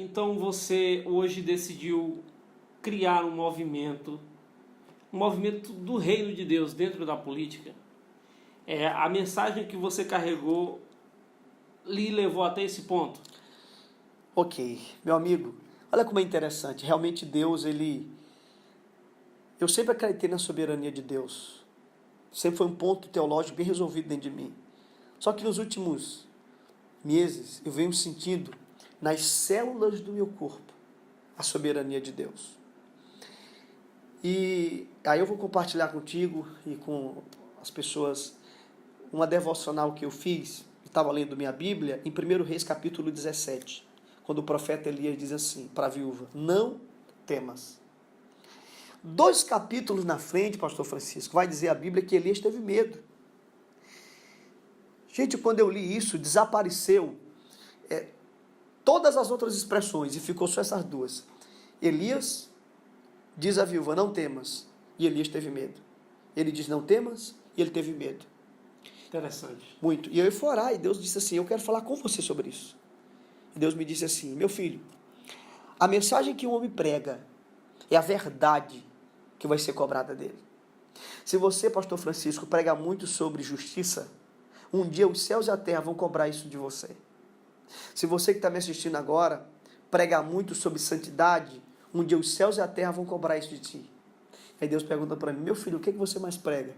Então você hoje decidiu criar um movimento do reino de Deus dentro da política. A mensagem que você carregou lhe levou até esse ponto? Ok, meu amigo, olha como é interessante. Realmente Deus, eu sempre acreditei na soberania de Deus. Sempre foi um ponto teológico bem resolvido dentro de mim. Só que nos últimos meses eu venho sentindo nas células do meu corpo a soberania de Deus. E aí eu vou compartilhar contigo e com as pessoas uma devocional que eu fiz. Estava lendo minha Bíblia em 1 Reis capítulo 17, quando o profeta Elias diz assim para a viúva: não temas. 2 capítulos na frente, pastor Francisco, vai dizer a Bíblia que Elias teve medo. Gente, quando eu li isso, desapareceu todas as outras expressões e ficou só essas duas. Elias diz à viúva: não temas, e Elias teve medo. Ele diz: não temas, e ele teve medo. Interessante. Muito. E eu fui orar, e Deus disse assim: eu quero falar com você sobre isso. E Deus me disse assim: meu filho, a mensagem que o homem prega é a verdade que vai ser cobrada dele. Se você, pastor Francisco, prega muito sobre justiça, um dia os céus e a terra vão cobrar isso de você. Se você que está me assistindo agora, prega muito sobre santidade, um dia os céus e a terra vão cobrar isso de ti. Aí Deus pergunta para mim: meu filho, o que você mais prega?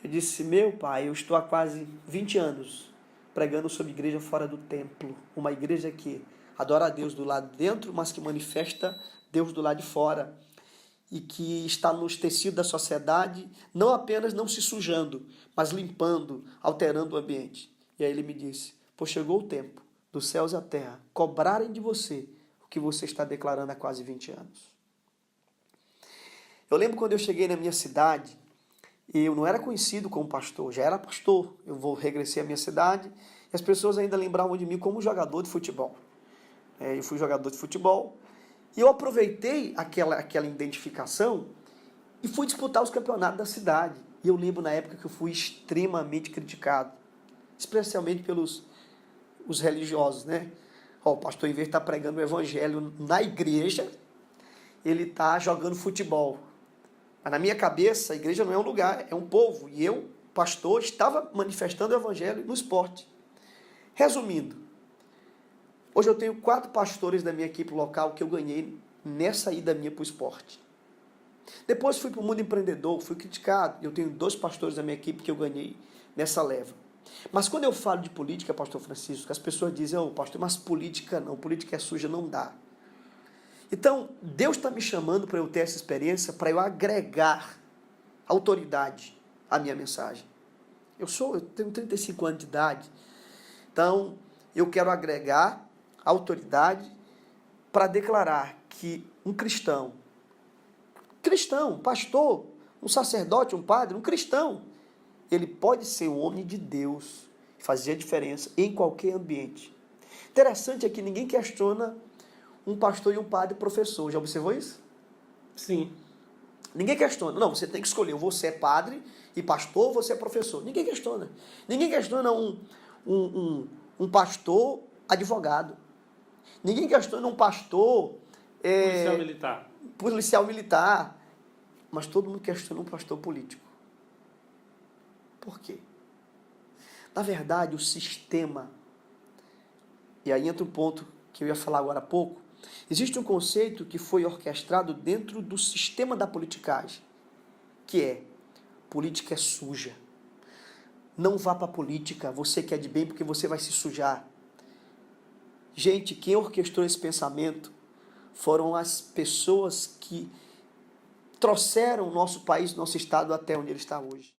Eu disse: meu pai, eu estou há quase 20 anos pregando sobre igreja fora do templo. Uma igreja que adora a Deus do lado de dentro, mas que manifesta Deus do lado de fora. E que está nos tecidos da sociedade, não apenas não se sujando, mas limpando, alterando o ambiente. E aí ele me disse: pois chegou o tempo dos céus e a terra cobrarem de você o que você está declarando há quase 20 anos. Eu lembro quando eu cheguei na minha cidade, eu não era conhecido como pastor, já era pastor. Eu regressei à minha cidade e as pessoas ainda lembravam de mim como jogador de futebol. Eu fui jogador de futebol e eu aproveitei aquela identificação e fui disputar os campeonatos da cidade. E eu lembro na época que eu fui extremamente criticado, especialmente pelos os religiosos, né? O pastor, em vez de estar pregando o evangelho na igreja, ele está jogando futebol. Mas na minha cabeça, a igreja não é um lugar, é um povo. E eu, pastor, estava manifestando o evangelho no esporte. Resumindo, hoje eu tenho 4 pastores da minha equipe local que eu ganhei nessa ida minha para o esporte. Depois fui para o mundo empreendedor, fui criticado. Eu tenho 2 pastores da minha equipe que eu ganhei nessa leva. Mas quando eu falo de política, pastor Francisco, as pessoas dizem: oh, pastor, mas política não, política é suja, não dá. Então, Deus está me chamando para eu ter essa experiência, para eu agregar autoridade à minha mensagem. Eu tenho 35 anos de idade, então eu quero agregar autoridade para declarar que um cristão, um pastor, um sacerdote, um padre, um cristão, ele pode ser um homem de Deus, fazer a diferença em qualquer ambiente. Interessante é que ninguém questiona um pastor e um padre professor. Já observou isso? Sim. Ninguém questiona. Não, você tem que escolher. Você é padre e pastor, ou você é professor. Ninguém questiona. Ninguém questiona um pastor advogado. Ninguém questiona um pastor policial militar. Mas todo mundo questiona um pastor político. Por quê? Na verdade, o sistema, e aí entra um ponto que eu ia falar agora há pouco, existe um conceito que foi orquestrado dentro do sistema da politicagem, que é: política é suja. Não vá para a política, você quer de bem, porque você vai se sujar. Gente, quem orquestrou esse pensamento foram as pessoas que trouxeram o nosso país, nosso estado até onde ele está hoje.